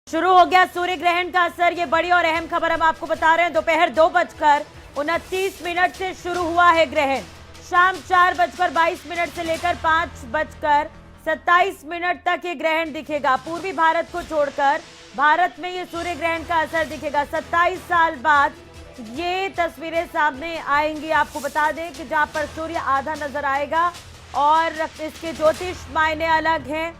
शुरू हो गया सूर्य ग्रहण का असर। ये बड़ी और अहम खबर हम आपको बता रहे हैं। दोपहर 2:29 से शुरू हुआ है ग्रहण। शाम 4:22 से लेकर 5:27 तक ये ग्रहण दिखेगा। पूर्वी भारत को छोड़कर भारत में ये सूर्य ग्रहण का असर दिखेगा। 27 साल बाद ये तस्वीरें सामने आएंगी। आपको बता दें कि जहां पर सूर्य आधा नजर आएगा और इसके ज्योतिष मायने अलग हैं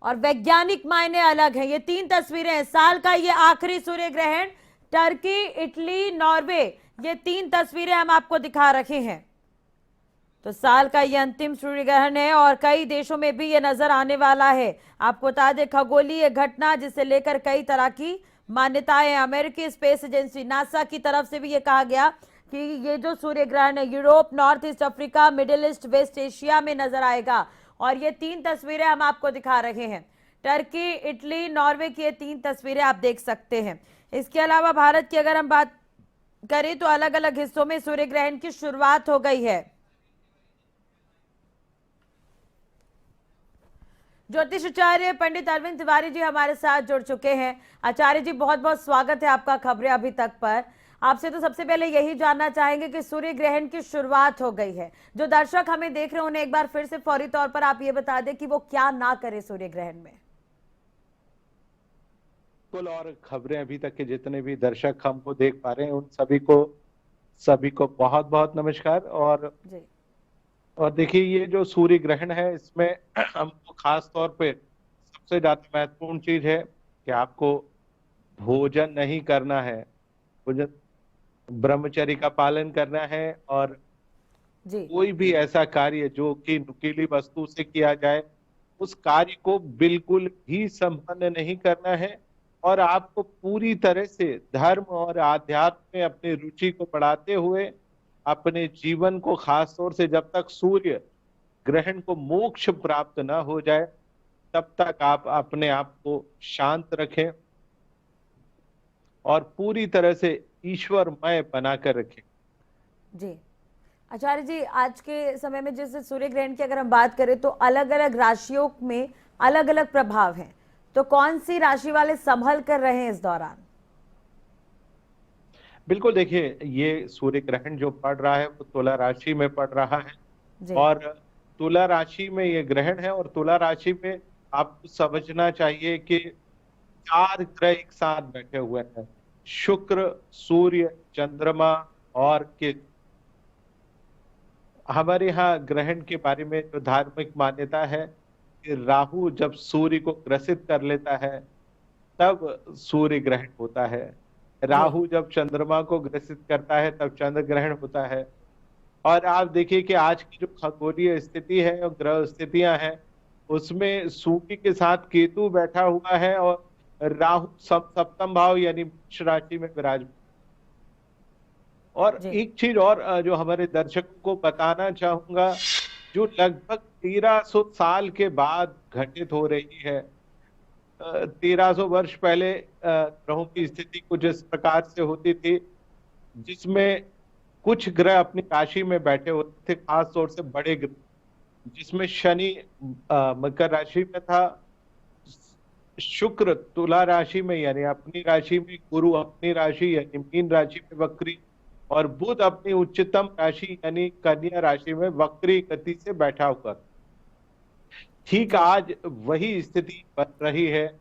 और वैज्ञानिक मायने अलग हैं। ये 3 तस्वीरें हैं। साल का ये आखिरी सूर्य ग्रहण, टर्की, इटली, नॉर्वे, ये 3 तस्वीरें हम आपको दिखा रखे हैं। तो साल का ये अंतिम सूर्य ग्रहण है और कई देशों में भी ये नजर आने वाला है। आपको बता दें, खगोलीय घटना जिसे लेकर कई तरह की मान्यताएं। अमेरिकी स्पेस एजेंसी नासा की तरफ से भी ये कहा गया कि ये जो सूर्य ग्रहण है Europe, north east Africa, middle east, west Asia में नजर आएगा। और ये 3 तस्वीरें हम आपको दिखा रहे हैं। टर्की, इटली, नॉर्वे की ये 3 तस्वीरें आप देख सकते हैं। इसके अलावा भारत की अगर हम बात करें तो अलग अलग हिस्सों में सूर्य ग्रहण की शुरुआत हो गई है। ज्योतिषाचार्य पंडित अरविंद तिवारी जी हमारे साथ जुड़ चुके हैं। आचार्य जी, बहुत बहुत स्वागत है आपका खबरें अभी तक पर। आपसे तो सबसे पहले यही जानना चाहेंगे कि सूर्य ग्रहण की शुरुआत हो गई है। जो दर्शक हमें देख रहे हैं उन्हें एक बार फिर से फौरी तौर पर आप ये बता दें कि वो क्या ना करे सूर्य ग्रहण में। बिल्कुल, और खबरें अभी तक के जितने भी दर्शक हमको देख पा रहे हैं उन सभी को बहुत बहुत नमस्कार। और देखिए, ये जो सूर्य ग्रहण है इसमें हमको खास तौर पे सबसे ज्यादा महत्वपूर्ण चीज है कि आपको भोजन नहीं करना है। भोजन, ब्रह्मचर्य का पालन करना है और कोई भी ऐसा कार्य जो कि नुकीली वस्तु से किया जाए उस कार्य को बिल्कुल भी संपन्न नहीं करना है। और आपको पूरी तरह से धर्म और आध्यात्म में अपनी रुचि को बढ़ाते हुए अपने जीवन को, खास तौर से जब तक सूर्य ग्रहण को मोक्ष प्राप्त ना हो जाए तब तक आप अपने आप को शांत रखें और पूरी तरह से ईश्वरमय बनाकर रखें। जी आचार्य जी, आज के समय में जैसे सूर्य ग्रहण की अगर हम बात करें तो अलग अलग राशियों में अलग अलग प्रभाव हैं, तो कौन सी राशि वाले संभल कर रहे हैं इस दौरान? बिल्कुल, देखिए, ये सूर्य ग्रहण जो पड़ रहा है वो तुला राशि में पड़ रहा है और तुला राशि में ये ग्रहण है। और तुला राशि में आपको समझना चाहिए कि 4 ग्रह एक साथ बैठे हुए हैं, शुक्र, सूर्य, चंद्रमा और केतु। हमारे यहाँ ग्रहण के बारे में जो धार्मिक मान्यता है कि राहु जब सूर्य को ग्रसित कर लेता है तब सूर्य ग्रहण होता है, राहु जब चंद्रमा को ग्रसित करता है तब चंद्र ग्रहण होता है। और आप देखिए कि आज की जो खगोलीय स्थिति है और ग्रह स्थितियां हैं उसमें सूर्य के साथ केतु बैठा हुआ है और राहु सप्तम भाव यानी मेष राशि में विराजमान। और एक चीज और जो हमारे दर्शकों को बताना चाहूंगा, जो लगभग 1300 साल के बाद घटित हो रही है। 1300 वर्ष पहले ग्रहों की स्थिति कुछ इस प्रकार से होती थी जिसमें कुछ ग्रह अपनी राशि में बैठे होते थे, खास तौर से बड़े ग्रह, जिसमें शनि मकर राशि में था, शुक्र तुला राशि में यानी अपनी राशि में, गुरु अपनी राशि यानी मीन राशि में वक्री और बुध अपनी उच्चतम राशि यानी कन्या राशि में वक्री गति से बैठा हुआ। ठीक आज वही स्थिति बन रही है।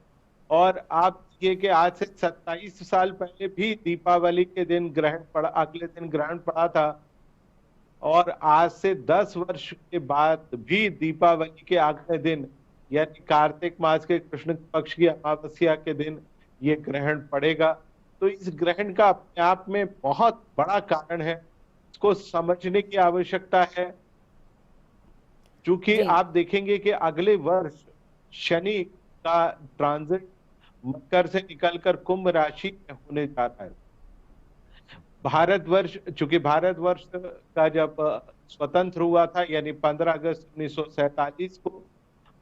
और आप देखिए कि आज से 27 साल पहले भी दीपावली के दिन ग्रहण पड़ा, अगले दिन ग्रहण पड़ा था। और आज से 10 वर्ष के बाद भी दीपावली के अगले दिन यानी कार्तिक मास के कृष्ण पक्ष की अमावस्या के दिन ये ग्रहण पड़ेगा। तो इस ग्रहण का अपने आप में बहुत बड़ा कारण है, इसको समझने की आवश्यकता है। क्योंकि आप देखेंगे कि अगले वर्ष शनि का ट्रांजिट मकर से निकलकर कुंभ राशि में होने जा रहा है। भारतवर्ष, चूंकि भारतवर्ष का जब स्वतंत्र हुआ था यानी 15 अगस्त 1947 को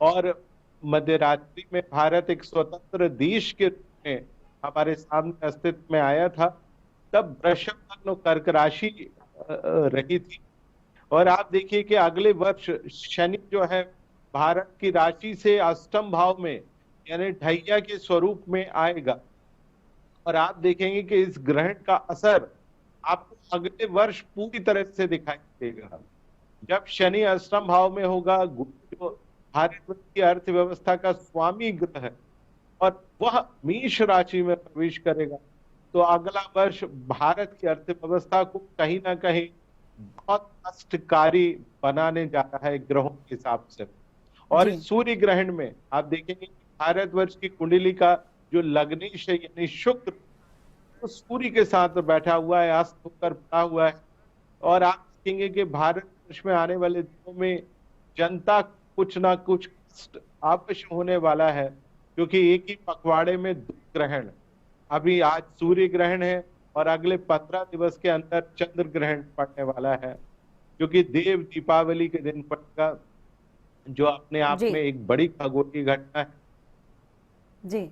और मध्य रात्रि में भारत एक स्वतंत्र देश के रूप में हमारे सामने अस्तित्व में आया था, तब वृषभ लग्न कर्क राशि रही थी। और आप देखिए कि अगले वर्ष शनि जो है भारत की राशि से अष्टम भाव में यानी ढैया के स्वरूप में आएगा और आप देखेंगे कि इस ग्रहण का असर आपको अगले वर्ष पूरी तरह से दिखाई देगा। जब शनि अष्टम भाव में होगा, गुरु जो भारत की अर्थव्यवस्था का स्वामी ग्रह है और वह मेष राशि में प्रवेश करेगा, तो अगला वर्ष भारत की अर्थव्यवस्था को कहीं ना कहीं बहुत कष्टकारी बनाने जा रहा है ग्रहों के हिसाब से। और जी। इस सूर्य ग्रहण में आप देखेंगे कि भारतवर्ष की कुंडली का जो लग्नेश है यानी शुक्र, तो सूर्य के साथ बैठा हुआ है, अस्त होकर पड़ा हुआ है। और आप देखेंगे कि भारतवर्ष में आने वाले दिनों में जनता कुछ ना कुछ कष्ट अवश्य होने वाला है, क्योंकि एक ही पखवाड़े में दो ग्रहण, अभी आज सूर्य ग्रहण है और अगले 15 दिवस के अंदर चंद्र ग्रहण पड़ने वाला है, जो कि देव दीपावली के दिन पड़ेगा, जो अपने आप जी। में एक बड़ी खगोलीय घटना है। जी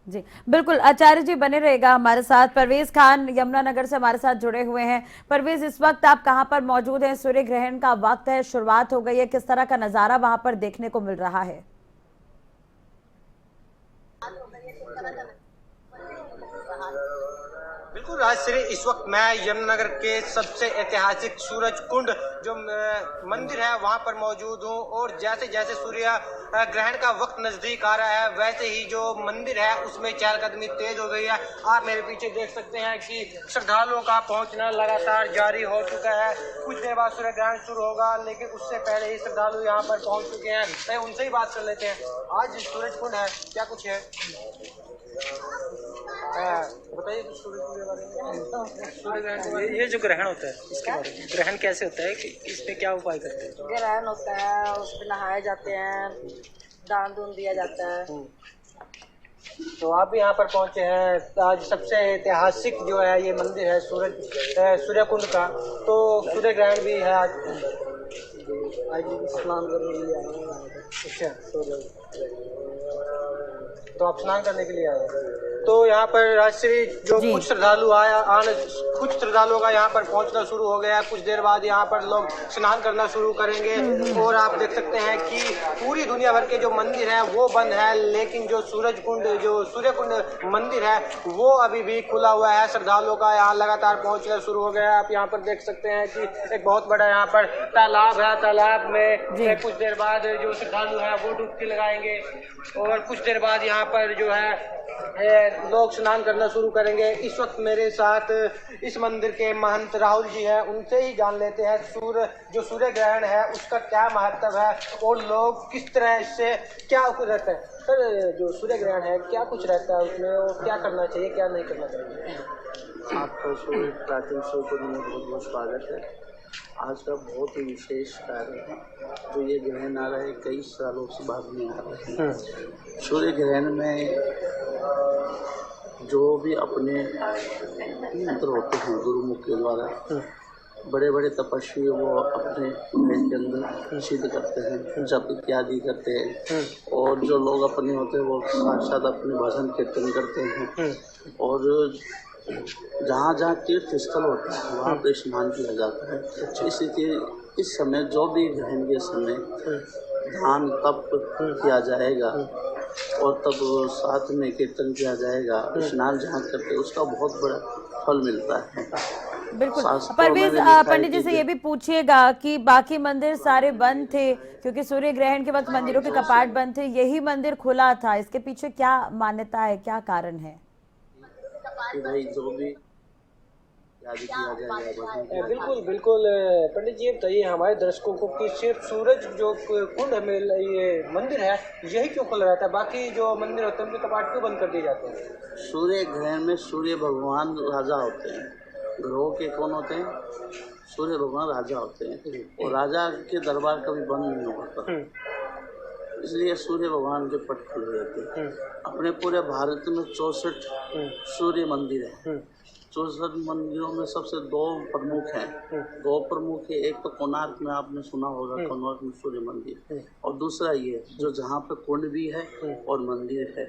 जी बिल्कुल, आचार्य जी बने रहेगा हमारे साथ। परवेज खान यमुनानगर से हमारे साथ जुड़े हुए हैं। परवेज, इस वक्त आप कहां पर मौजूद हैं? सूर्य ग्रहण का वक्त है, शुरुआत हो गई है, किस तरह का नजारा वहां पर देखने को मिल रहा है? बिल्कुल राजश्री, इस वक्त मैं यमुनानगर के सबसे ऐतिहासिक सूरज कुंड जो मंदिर है वहां पर मौजूद हूं। और जैसे जैसे सूर्य ग्रहण का वक्त नजदीक आ रहा है, वैसे ही जो मंदिर है उसमें चहलकदमी तेज हो गई है। आप मेरे पीछे देख सकते हैं कि श्रद्धालुओं का पहुंचना लगातार जारी हो चुका है। कुछ देर बाद सूर्य ग्रहण शुरू होगा, लेकिन उससे पहले ही श्रद्धालु यहाँ पर पहुंच चुके हैं। मैं उनसे ही बात कर लेते हैं। आज सूरज कुंड है, क्या कुछ है बताइए कुछ सूर्य कुंड के बारे में। सूर्य ग्रहण, ये जो ग्रहण होता है इसके बारे में, ग्रहण कैसे होता है, कि इसमें क्या उपाय करते हैं? ग्रहण होता है, उसमें नहाए जाते हैं, दान दून दिया जाता है। तो आप भी यहाँ पर पहुँचे हैं। आज सबसे ऐतिहासिक जो है ये मंदिर है सूर्य कुंड का। तो सूर्य ग्रहण भी है आज स्नान करने के लिए आए हैं। अच्छा, तो आप स्नान करने के लिए आए हैं। तो यहाँ पर राजश्री जो जी। कुछ श्रद्धालुओं का यहाँ पर पहुँचना शुरू हो गया है। कुछ देर बाद यहाँ पर लोग स्नान करना शुरू करेंगे। और आप देख सकते हैं कि पूरी दुनिया भर के जो मंदिर हैं वो बंद है, लेकिन जो सूर्य कुंड मंदिर है वो अभी भी खुला हुआ है। श्रद्धालुओं का यहाँ लगातार पहुँचना शुरू हो गया है। आप यहाँ पर देख सकते हैं कि एक बहुत बड़ा यहाँ पर तालाब है। तालाब में कुछ देर बाद जो श्रद्धालु हैं वो डुबकी लगाएंगे और कुछ देर बाद यहाँ पर जो है लोग स्नान करना शुरू करेंगे। इस वक्त मेरे साथ इस मंदिर के महंत राहुल जी हैं, उनसे ही जान लेते हैं जो सूर्य ग्रहण है उसका क्या महत्व है और लोग किस तरह इससे क्या रहता है। सर, जो सूर्य ग्रहण है क्या कुछ रहता है उसमें और क्या करना चाहिए, क्या नहीं करना चाहिए? आपका सूर्य प्राचीन सूर्य में बहुत बहुत स्वागत है। आज का बहुत ही विशेष कार्य है जो ये ग्रहण आ रहा है, कई सालों से बाद में आ रहा है। सूर्य ग्रहण में जो भी अपने मंत्र होते हैं गुरुमुख के द्वारा, बड़े बड़े तपस्वी वो अपने घर के अंदर सिद्ध करते हैं, जप इत्यादि करते हैं। और जो लोग अपने होते हैं वो साक्षात अपने भजन कीर्तन करते हैं। और जहाँ जहाँ तीर्थ स्थल होता है वहाँ पे स्नान किया जाता है। इसलिए इस समय जो भी ग्रहण के समय ध्यान तप किया जाएगा और तब साथ में कीर्तन किया जाएगा, स्नान जहाँ करते हैं उसका बहुत बड़ा फल मिलता है। बिल्कुल। शास्त्रों परवेज, में लिखा है पंडित जी से ये भी पूछिएगा कि बाकी मंदिर सारे बंद थे क्योंकि सूर्य ग्रहण के वक्त मंदिरों के कपाट बंद थे, यही मंदिर खुला था, इसके पीछे क्या मान्यता है, क्या कारण है? कि भाई जो भी याद किया जाएगा। बिल्कुल बिल्कुल। पंडित जी बताइए हमारे दर्शकों को कि सिर्फ सूरज जो कुंड में ये मंदिर है यही क्यों खुला रहता है, बाकी जो मंदिर होते हैं उनके कपाट क्यों बंद कर दिए जाते हैं? सूर्य ग्रहण में सूर्य भगवान राजा होते हैं। ग्रहों के कौन होते हैं? सूर्य भगवान राजा होते हैं और राजा के दरबार कभी बंद नहीं होता, इसलिए सूर्य भगवान के पट खुले रहते हैं। अपने पूरे भारत में 64 सूर्य मंदिर है। 64 मंदिरों में सबसे दो प्रमुख हैं। दो प्रमुख है, एक तो कोणार्क में आपने सुना होगा, कोणार्क में सूर्य मंदिर, और दूसरा ये जो जहाँ पे कुंड भी है और मंदिर है,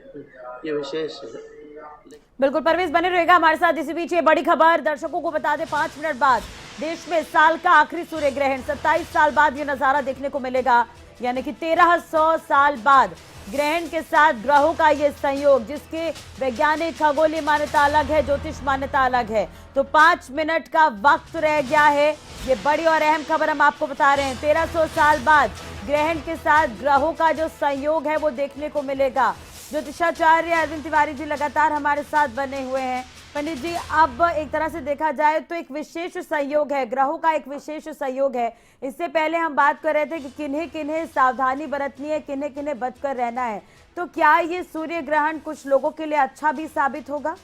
ये विशेष है। बिल्कुल, परवेज बने रहेगा हमारे साथ। इसी बीच ये बड़ी खबर दर्शकों को बता दें, 5 मिनट बाद देश में साल का आखिरी सूर्य ग्रहण, 27 साल बाद ये नजारा देखने को मिलेगा। यानी कि 1300 साल बाद ग्रहण के साथ ग्रहों का ये संयोग, जिसके वैज्ञानिक खगोलीय मान्यता अलग है, ज्योतिष मान्यता अलग है। तो 5 मिनट का वक्त रह गया है। ये बड़ी और अहम खबर हम आपको बता रहे हैं। 1300 साल बाद ग्रहण के साथ ग्रहों का जो संयोग है वो देखने को मिलेगा। ज्योतिषाचार्य अरविंद तिवारी जी लगातार हमारे साथ बने हुए हैं। पंडित जी, अब एक तरह से देखा जाए तो एक विशेष संयोग है, ग्रहों का एक विशेष संयोग है। इससे पहले हम बात कर रहे थे कि किन्हें किन्हें सावधानी बरतनी है, किन्हें किन्हें बचकर रहना है। तो क्या ये सूर्य ग्रहण कुछ लोगों के लिए अच्छा भी साबित होगा?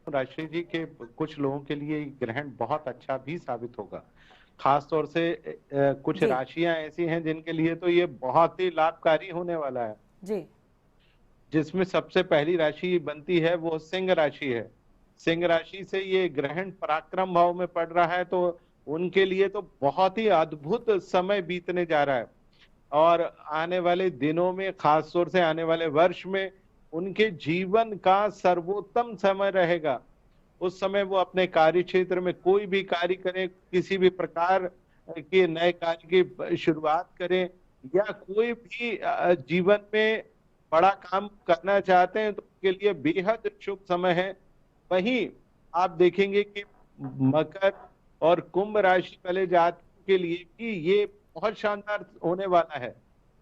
राशि जी के कुछ लोगों के लिए ग्रहण बहुत अच्छा भी साबित होगा। खास तौर से कुछ जी। राशियां ऐसी हैं जिनके लिए तो ये बहुत ही लाभकारी होने वाला है। जी जिसमें सबसे पहली राशि बनती है वो सिंह राशि है। सिंह राशि से ये ग्रहण पराक्रम भाव में पड़ रहा है, तो उनके लिए तो बहुत ही अद्भुत समय बीतने जा रहा है। और आने वाले दिनों में, खास तौर से आने वाले वर्ष में, उनके जीवन का सर्वोत्तम समय रहेगा। उस समय वो अपने कार्य क्षेत्र में कोई भी कार्य करें, किसी भी प्रकार के नए कार्य की शुरुआत करें, या कोई भी जीवन में बड़ा काम करना चाहते हैं तो उनके लिए बेहद शुभ समय है। वहीं आप देखेंगे कि मकर और कुंभ राशि वाले जातकों के लिए भी ये बहुत शानदार होने वाला है,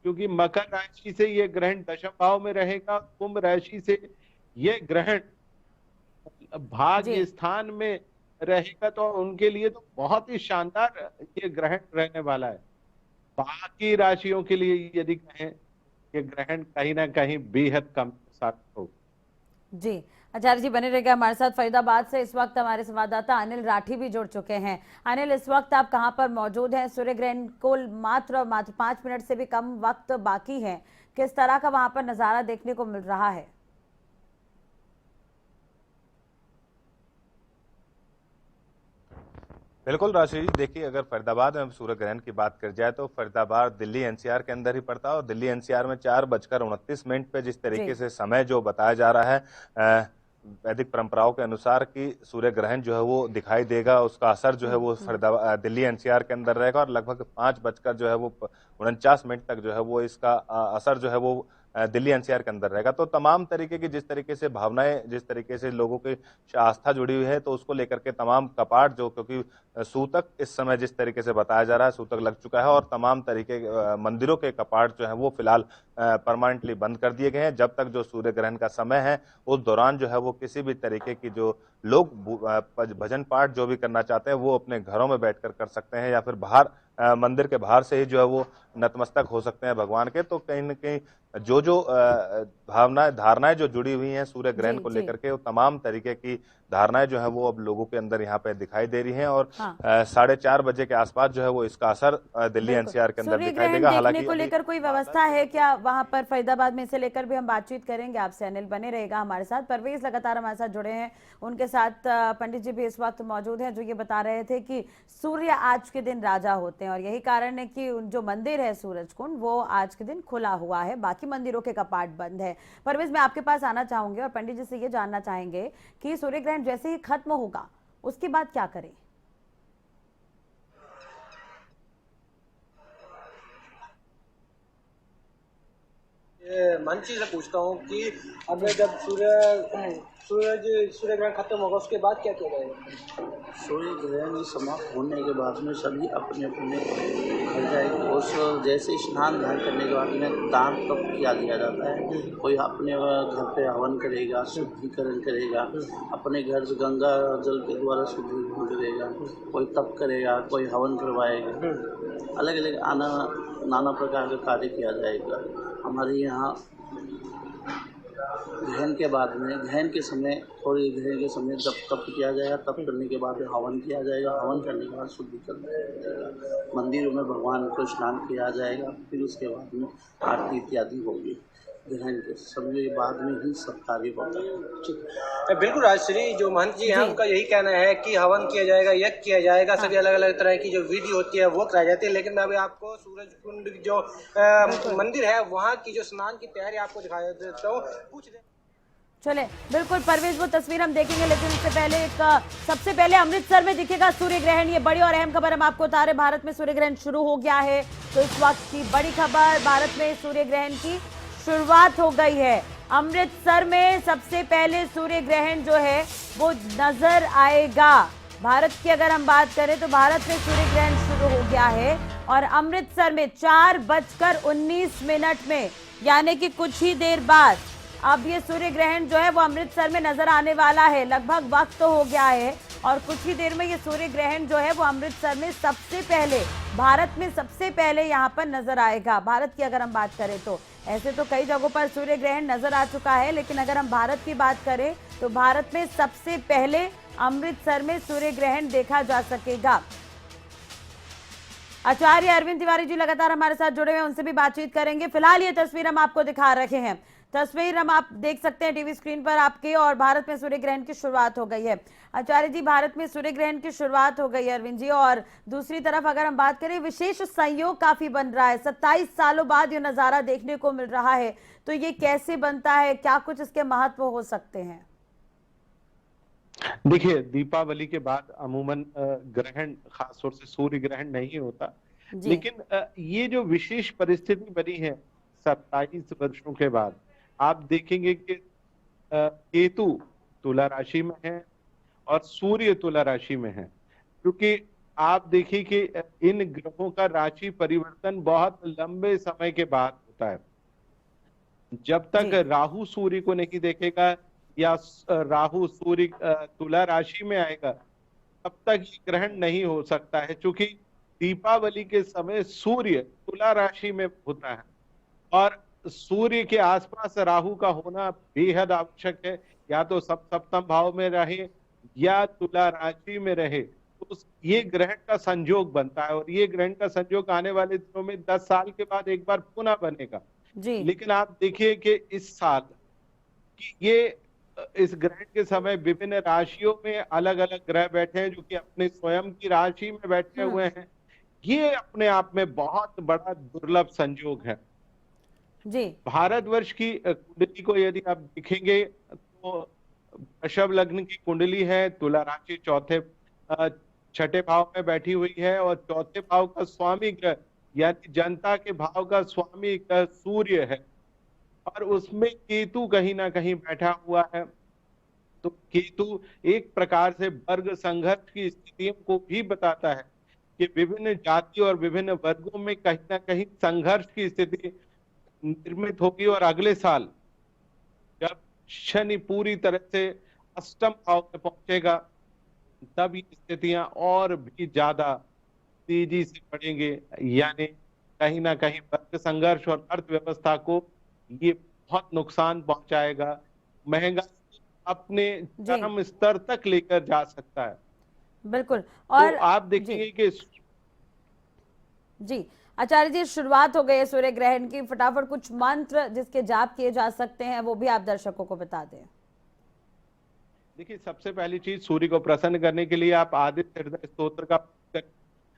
क्योंकि मकर राशि से ये ग्रहण दशम भाव में रहेगा, कुंभ राशि से ये ग्रहण भाग्य स्थान में रहेगा, तो उनके लिए तो बहुत ही शानदार ये ग्रहण रहने वाला है। बाकी राशियों के लिए यदि कहें कि ग्रहण कहीं ना कहीं बेहद कम साबित हो। जी, आचार्य जी बने रहिएगा हमारे साथ। फरीदाबाद से इस वक्त हमारे संवाददाता अनिल राठी भी जुड़ चुके हैं। अनिल, इस वक्त आप कहां पर मौजूद हैं? सूर्य ग्रहण को मात्र 5 मिनट से भी कम वक्त बाकी है। किस तरह का वहां पर नजारा देखने को मिल रहा है? बिल्कुल राशि जी, देखिए अगर फरीदाबाद में सूर्य ग्रहण की बात कर जाए तो फरीदाबाद दिल्ली एनसीआर के अंदर ही पड़ता है, और दिल्ली एनसीआर में 4:29 पे जिस तरीके से समय जो बताया जा रहा है वैदिक परंपराओं के अनुसार कि सूर्य ग्रहण जो है वो दिखाई देगा, उसका असर जो है वो फरीदाबाद दिल्ली एनसीआर के अंदर रहेगा, और लगभग 5:49 तक जो है वो इसका असर जो है वो दिल्ली एनसीआर के अंदर रहेगा। तो तमाम तरीके की जिस तरीके से भावनाएं, जिस तरीके से लोगों की आस्था जुड़ी हुई है, तो उसको लेकर के तमाम कपाट जो, क्योंकि सूतक इस समय जिस तरीके से बताया जा रहा है सूतक लग चुका है, और तमाम तरीके मंदिरों के कपाट जो है वो फिलहाल परमानेंटली बंद कर दिए गए हैं। जब तक जो सूर्य ग्रहण का समय है उस दौरान जो है वो किसी भी तरीके की जो लोग भजन पाठ जो भी करना चाहते हैं वो अपने घरों में बैठकर कर सकते हैं, या फिर बाहर मंदिर के बाहर से ही जो है वो नतमस्तक हो सकते हैं भगवान के। तो कहीं न कहीं जो भावनाएं, धारणाएं जो जुड़ी हुई हैं सूर्य ग्रहण को लेकर के, वो तमाम तरीके की धारणाएं जो है वो अब लोगों के अंदर यहाँ पे दिखाई दे रही हैं, और 4:30 बजे के आसपास जो है वो इसका असर दिल्ली एनसीआर के अंदर दिखाई देगा। हालांकि को लेकर कोई व्यवस्था है क्या वहां पर फरीदाबाद में? इसे लेकर भी हम बातचीत करेंगे आपसे। अनिल बने रहेगा हमारे साथ। परवेज लगातार हमारे साथ जुड़े हैं, उनके साथ पंडित जी भी इस वक्त मौजूद हैं, जो ये बता रहे थे कि सूर्य आज के दिन राजा होते हैं, और यही कारण है कि जो मंदिर है सूरज कुंड वो आज के दिन खुला हुआ है, बाकी मंदिरों के कपाट बंद है। परवेज, मैं आपके पास आना चाहूंगी और पंडित जी से ये जानना चाहेंगे कि सूर्य ग्रहण जैसे ही खत्म होगा उसके बाद क्या करें? मंची से पूछता हूँ कि अब जब सूर्य ग्रहण खत्म होगा उसके बाद क्या किया जाएगा? सूर्य ग्रहण समाप्त होने के बाद में सभी अपने अपने घर जाएंगे। उस जैसे स्नान ध्यान करने के बाद में दान तप किया दिया जाता है। कोई अपने घर पे हवन करेगा, शुद्धिकरण करेगा, अपने घर से गंगा जल के द्वारा शुद्धिकरण करेगा, कोई तप करेगा, कोई हवन करवाएगा। अलग अलग नाना प्रकार का कार्य किया जाएगा। हमारे यहाँ ग्रहण के बाद में, ग्रहण के समय, थोड़ी ग्रहण के समय जब तप किया जाएगा, तप करने के बाद हवन किया जाएगा, हवन करने के बाद शुद्धिकरण किया जाएगा, मंदिरों में भगवान को स्नान किया जाएगा, फिर उसके बाद में आरती इत्यादि होगी। ग्रहण के समय के बाद में ही सब कार्य होता है। बिल्कुल राजश्री, जो महंत जी हैं उनका यही कहना है कि हवन किया जाएगा, यज्ञ किया जाएगा, सभी अलग अलग तरह की जो विधि होती है वो कराई जाती है। लेकिन मैं अभी आपको सूरज कुंड जो मंदिर है वहाँ की जो स्नान की तैयारी आपको दिखा देता हूँ। चले बिल्कुल परवेज, वो तस्वीर हम देखेंगे, लेकिन उससे पहले सबसे पहले अमृतसर में दिखेगा सूर्य ग्रहण। ये बड़ी और अहम खबर हम आपको बता रहे, भारत में सूर्य ग्रहण शुरू हो गया है। तो इस वक्त की बड़ी खबर, भारत में सूर्य ग्रहण की शुरुआत हो गई है। अमृतसर में सबसे पहले सूर्य ग्रहण जो है वो नजर आएगा। भारत की अगर हम बात करें तो भारत में सूर्य ग्रहण शुरू हो गया है और अमृतसर में 4:19 में, यानी कि कुछ ही देर बाद अब ये सूर्य ग्रहण जो है वो अमृतसर में नजर आने वाला है। लगभग वक्त तो हो गया है और कुछ ही देर में ये सूर्य ग्रहण जो है वो अमृतसर में सबसे पहले, भारत में सबसे पहले यहाँ पर नजर आएगा। भारत की अगर हम बात करें तो ऐसे तो कई जगहों पर सूर्य ग्रहण नजर आ चुका है, लेकिन अगर हम भारत की बात करें तो भारत में सबसे पहले अमृतसर में सूर्य ग्रहण देखा जा सकेगा। आचार्य अरविंद तिवारी जी लगातार हमारे साथ जुड़े हुए हैं, उनसे भी बातचीत करेंगे। फिलहाल ये तस्वीर हम आपको दिखा रहे हैं, तस्वीर हम आप देख सकते हैं टीवी स्क्रीन पर आपके, और भारत में सूर्य ग्रहण की शुरुआत हो गई है। आचार्य जी, भारत में सूर्य ग्रहण की शुरुआत हो गई है अरविंद जी, और दूसरी तरफ अगर हम बात करें, विशेष संयोग काफी बन रहा है। 27 सालों बाद ये नजारा देखने को मिल रहा है, तो ये कैसे बनता है, क्या कुछ इसके महत्व हो सकते हैं? देखिए, दीपावली के बाद अमूमन ग्रहण, खासतौर से सूर्य ग्रहण नहीं होता, लेकिन ये जो विशेष परिस्थिति बनी है 27 वर्षों के बाद, आप देखेंगे कि केतु तुला राशि में है और सूर्य तुला राशि में है, क्योंकि आप देखिए कि इन ग्रहों का राशि परिवर्तन बहुत लंबे समय के बाद होता है। जब तक राहु सूर्य को नहीं देखेगा या राहु सूर्य तुला राशि में आएगा, तब तक ये ग्रहण नहीं हो सकता है, क्योंकि दीपावली के समय सूर्य तुला राशि में होता है और सूर्य के आसपास राहु का होना बेहद आवश्यक है। या तो सप्तम भाव में रहे या तुला राशि में रहे, तो ये ग्रहण का संयोग बनता है, और ये ग्रहण का संयोग आने वाले दिनों में 10 साल के बाद एक बार पुनः बनेगा जी। लेकिन आप देखिए कि इस साल कि ये इस ग्रहण के समय विभिन्न राशियों में अलग अलग ग्रह बैठे हैं, जो कि अपने स्वयं की राशि में बैठे हुए हैं। ये अपने आप में बहुत बड़ा दुर्लभ संयोग है जी। भारतवर्ष की कुंडली को यदि आप देखेंगे तो वृषभ लग्न की कुंडली है, तुला राशि छठे भाव में बैठी हुई है और चौथे भाव का स्वामी ग्रह यानी जनता के भाव का स्वामी ग्रह सूर्य है और उसमें केतु कहीं ना कहीं बैठा हुआ है। तो केतु एक प्रकार से वर्ग संघर्ष की स्थितियों को भी बताता है कि विभिन्न जाति और विभिन्न वर्गों में कहीं ना कहीं संघर्ष की स्थिति निर्मित होगी और अगले साल जब शनि पूरी तरह से अष्टम भाव में पहुंचेगा तब ये स्थितियां और भी ज्यादा तेजी से बढ़ेंगे, यानी कहीं ना कहीं वर्ग संघर्ष और अर्थव्यवस्था को ये बहुत नुकसान पहुंचाएगा। महंगाई अपने चरम स्तर तक लेकर जा सकता है। बिल्कुल। और तो आप देखेंगे कि जी आचार्य जी, शुरुआत हो गई है सूर्य ग्रहण की, फटाफट कुछ मंत्र जिसके जाप किए जा सकते हैं वो भी आप दर्शकों को बता दें। देखिए, सबसे पहली चीज सूर्य को प्रसन्न करने के लिए आप आदित्य हृदय स्तोत्र का पाठ करें,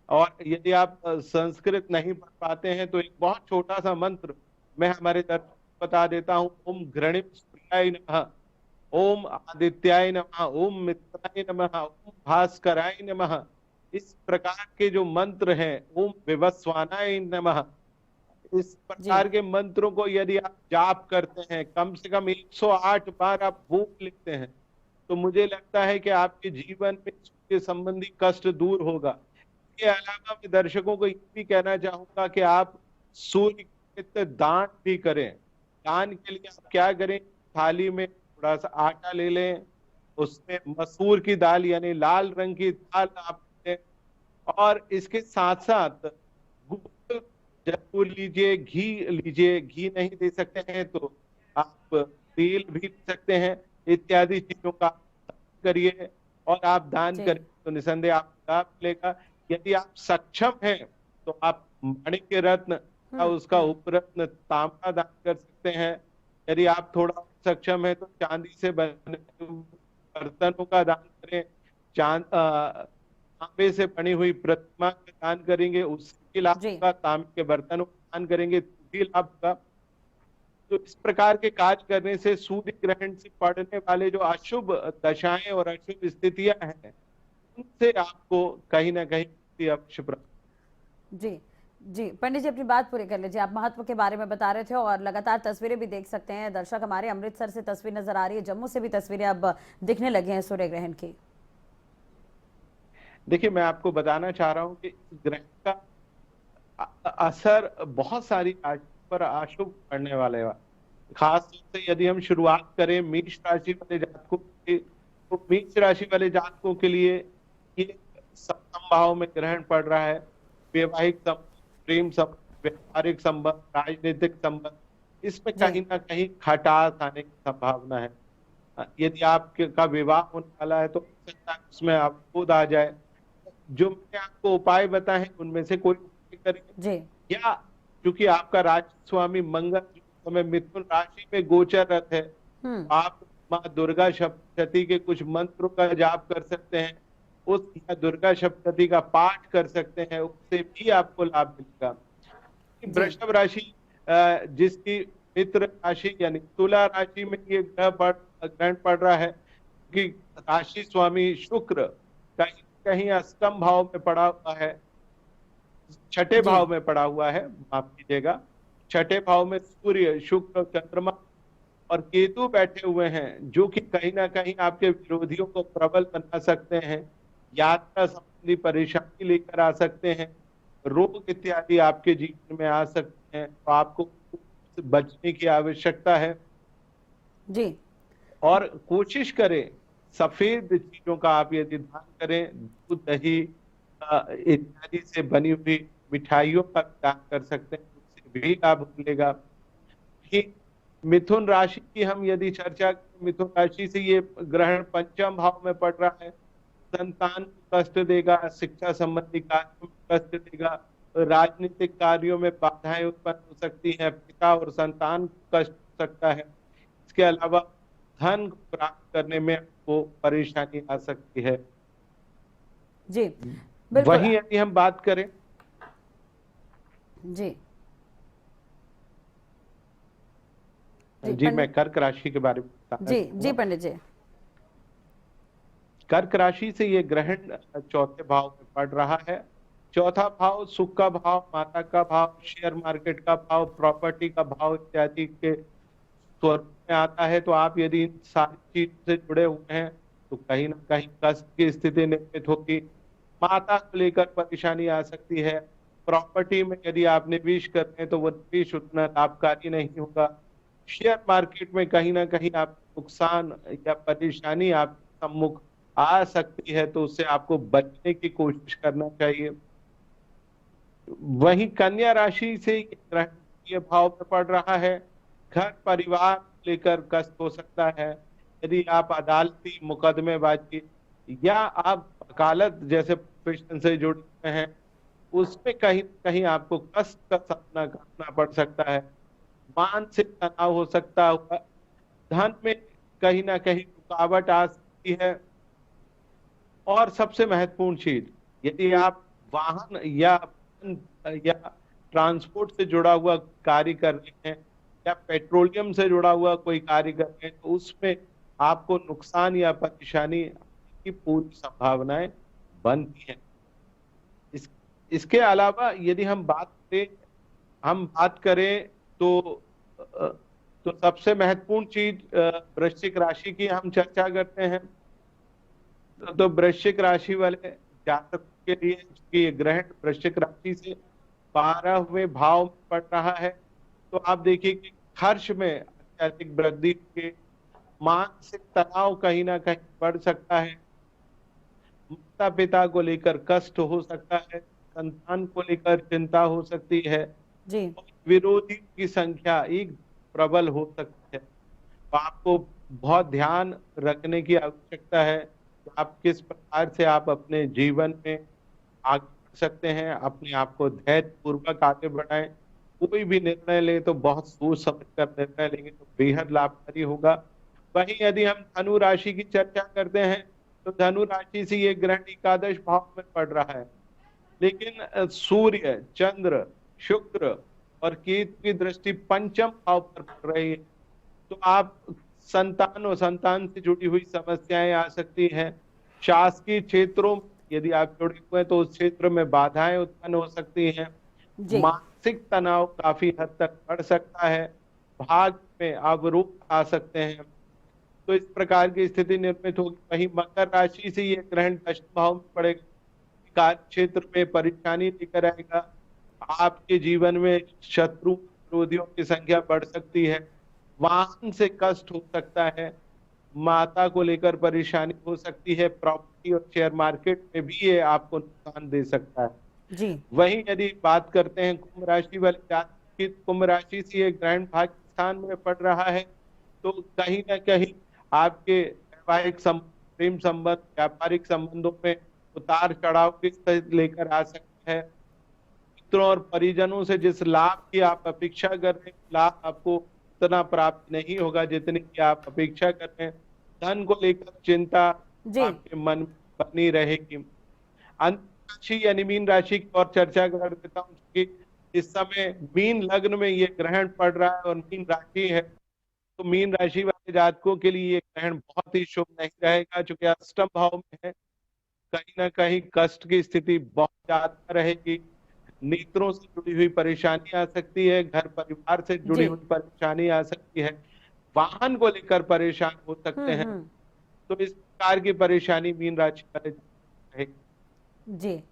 और यदि आप संस्कृत नहीं पढ़ पाते हैं तो एक बहुत छोटा सा मंत्र मैं हमारे दर्शकों को बता देता हूँ। ओम घृणिम सूर्याय नमः, ओम आदित्याय नमः, ओम मित्राय नमः, ओम भास्कराय नमः। इस प्रकार के जो मंत्र हैं, ओम विवस्वानाय नमः, इस प्रकार के मंत्रों को यदि आप जाप करते हैं, कम से कम 108 बार आप बोल लेते हैं, तो मुझे लगता है कि आपके जीवन में सूर्य संबंधी कष्ट दूर होगा। इसके अलावा मैं दर्शकों को ये भी कहना चाहूंगा कि आप सूर्य के दान भी करें। दान के लिए आप क्या करें, थाली में थोड़ा सा आटा ले लें, उसमें मसूर की दाल यानी लाल रंग की दाल आप लें, और इसके साथ साथ गुड़ जरूर लीजिए, घी लीजिए। घी नहीं दे सकते हैं तो आप तेल भी ले सकते हैं। इत्यादि चीजों का करिए और आप दान करें तो निसंदेह आपको लाभ मिलेगा। यदि आप सक्षम हैं तो आप माणिक्य रत्न का उसका उपरत्न तांबा दान कर सकते हैं। यदि आप थोड़ा सक्षम है तो चांदी से बने बर्तनों का दान करें। तांबे से बनी हुई प्रतिमा का दान करेंगे, उसके लाभ होगा। तांबे के बर्तनों का दान करेंगे तो भी लाभ होगा। तो इस प्रकार के कार्य करने से सूर्य ग्रहण से पड़ने वाले जो अशुभ दशाएं और अशुभ स्थितियां हैं उनसे आपको कहीं ना कहीं मुक्ति अवश्य प्राप्त। जी जी, पंडित जी अपनी बात पूरी कर लीजिए। आप महत्व के बारे में बता रहे थे और लगातार तस्वीरें भी देख सकते हैं दर्शक हमारे। अमृतसर से तस्वीर नजर आ रही है, जम्मू से भी तस्वीरें अब दिखने लगी हैं सूर्य ग्रहण की। देखिए, मैं आपको बताना चाह रहा हूं कि इस ग्रहण का असर बहुत सारी राशि पर अशुभ पड़ने वाले है। खास तौर से यदि हम शुरुआत करें मेष राशि वाले जातकों की, तो मेष राशि वाले जातकों के लिए ये सप्तम भाव में ग्रहण पड़ रहा है। वैवाहिक संबंध, प्रेम संबंध, व्यापारिक संबंध, राजनीतिक संबंध, इसमें कहीं ना कहीं खटास आने की संभावना है। यदि आपका विवाह होने वाला है तो हो सकता है उसमें अवरोध आ जाए। जो मैंने आपको उपाय बताए हैं उनमें से कोई उपाय करें, जी या क्योंकि आपका राशि स्वामी मंगल जो समय मिथुन राशि में गोचररत है, आप माँ दुर्गा सप्तशती के कुछ मंत्रों का जाप कर सकते हैं, उस या दुर्गा सप्तशती का पाठ कर सकते हैं, उससे भी आपको लाभ मिलेगा। वृषभ राशि जिसकी मित्र राशि यानी तुला राशि में ये ग्रहण पड़ रहा है, कि राशि स्वामी शुक्र कहीं कहीं अष्टम भाव में पड़ा हुआ है, छठे भाव में पड़ा हुआ है, माफ कीजिएगा, छठे भाव में सूर्य, शुक्र, चंद्रमा और केतु बैठे हुए हैं, जो कि कहीं ना कहीं आपके विरोधियों को प्रबल बना सकते हैं, यात्रा संबंधी परेशानी लेकर आ सकते हैं, रोग इत्यादि आपके जीवन में आ सकते हैं। तो आपको बचने की आवश्यकता है जी और कोशिश करें सफेद चीजों का आप यदि दान करें, दूध, दही इत्यादि से बनी हुई मिठाइयों का दान कर सकते हैं, उससे भी लाभ मिलेगा। मिथुन राशि की हम यदि चर्चा करें, मिथुन राशि से ये ग्रहण पंचम भाव में पड़ रहा है, संतान को कष्ट देगा, शिक्षा संबंधी कार्यों में कष्ट देगा, राजनीतिक कार्यों में बाधाएं उत्पन्न हो सकती हैं, पिता और संतान को कष्ट हो सकता है। इसके अलावा धन प्राप्त करने में आपको परेशानी आ सकती है। जी बिल्कुल। वहीं यदि हम बात करें जी जी मैं कर्क राशि के बारे में बताना जी चाहूंगा। जी पंडित जी। कर्क राशि से ये ग्रहण चौथे भाव में पड़ रहा है। चौथा भाव सुख का भाव, माता का भाव, शेयर मार्केट का भाव, प्रॉपर्टी का भाव इत्यादि के स्वरूप में आता है। तो आप यदि इन सारी चीजों से जुड़े हुए हैं तो कहीं ना कहीं कष्ट की स्थिति निर्मित होगी। माता को लेकर परेशानी आ सकती है। प्रॉपर्टी में यदि आप निवेश करते हैं तो वो निवेश उतना लाभकारी नहीं होगा। शेयर मार्केट में कहीं ना कहीं आप नुकसान या परेशानी आपके सम्मुख आ सकती है, तो उससे आपको बचने की कोशिश करना चाहिए। वहीं कन्या राशि से ग्रहण भाव में पड़ रहा है। घर परिवार लेकर कष्ट हो सकता है। यदि आप अदालती मुकदमेबाजी या आप वकालत जैसे प्रोफेशन से जुड़े हुए हैं, उसमें कहीं कहीं आपको कष्ट का सामना करना पड़ सकता है। मानसिक तनाव हो सकता है। धन में कहीं ना कहीं रुकावट आ सकती है। और सबसे महत्वपूर्ण चीज, यदि आप वाहन या ट्रांसपोर्ट से जुड़ा हुआ कार्य कर रहे हैं या पेट्रोलियम से जुड़ा हुआ कोई कार्य कर रहे हैं, तो उसमें आपको नुकसान या परेशानी की पूरी संभावनाएं बनती हैं। इसके अलावा यदि हम बात करें तो सबसे महत्वपूर्ण चीज वृश्चिक राशि की हम चर्चा करते हैं। तो वृश्चिक राशि वाले जातक के लिए कि ये ग्रहण वृश्चिक राशि से 12वें भाव में पड़ रहा है, तो आप देखिए कि खर्च में अत्यधिक वृद्धि के, मानसिक तनाव कहीं ना कहीं बढ़ सकता है, माता पिता को लेकर कष्ट हो सकता है, संतान को लेकर चिंता हो सकती है जी। विरोधी की संख्या एक प्रबल हो सकती है। तो आपको बहुत ध्यान रखने की आवश्यकता है कि आप किस प्रकार से आप अपने जीवन में आगे बढ़ सकते हैं, अपने आप को धैर्य पूर्वक आगे बढ़ाएं। कोई भी निर्णय ले तो बहुत सोच समझ कर निर्णय लेंगे तो बेहद लाभकारी होगा। वहीं यदि हम धनु राशि की चर्चा करते हैं तो धनु राशि से ये ग्रहण एकादश भाव में पड़ रहा है, लेकिन सूर्य, चंद्र, शुक्र और केतु की दृष्टि पंचम भाव पर पड़ रही है, तो आप संतान और संतान से जुड़ी हुई समस्याएं आ सकती हैं। शासकीय क्षेत्रों यदि आप जुड़े हुए हैं तो उस क्षेत्र में बाधाएं उत्पन्न हो सकती हैं। जी मानसिक तनाव काफी हद तक बढ़ सकता है, भाग में अवरोध आ सकते हैं, तो इस प्रकार की स्थिति निर्मित होगी। वहीं मकर राशि से ये ग्रहण दशम भाव में पड़ेगा, कार्य क्षेत्र में परेशानी लेकर आएगा। आपके जीवन में शत्रु विरोधियों की संख्या बढ़ सकती है, वाहन से कष्ट हो सकता है, माता को लेकर परेशानी हो सकती है, प्रॉपर्टी और शेयर मार्केट में भी ये आपको नुकसान दे सकता है। जी वहीं यदि बात करते हैं कुंभ राशि वाले जातक की, कुंभ राशि से ये ग्रहण भाग्य स्थान में पड़ रहा है, तो कहीं ना कहीं आपके वैवाहिक प्रेम संबंध, व्यापारिक संबंधों में उतार चढ़ाव की स्थिति लेकर आ सकता है। मित्रों और परिजनों से जिस लाभ की आप अपेक्षा कर रहे हैं, लाभ आपको उतना प्राप्त नहीं होगा जितनी की आप अपेक्षा कर रहे हैं। धन को लेकर चिंता जी आपके मन में बनी रहेगी। अंत राशि यानी मीन राशि की और चर्चा कर देता हूँ कि इस समय मीन लग्न में ये ग्रहण पड़ रहा है और मीन राशि है, तो मीन राशि वाले जातकों के लिए ये ग्रहण बहुत ही शुभ नहीं रहेगा, क्योंकि अष्टम भाव में है। कहीं ना कहीं कष्ट की स्थिति बहुत ज्यादा रहेगी, नेत्रों से जुड़ी हुई परेशानी आ सकती है, घर परिवार से जुड़ी जी हुई परेशानी आ सकती है, वाहन को लेकर परेशान हो सकते हैं। तो इस प्रकार की परेशानी मीन राशि वाले रहेगी। जी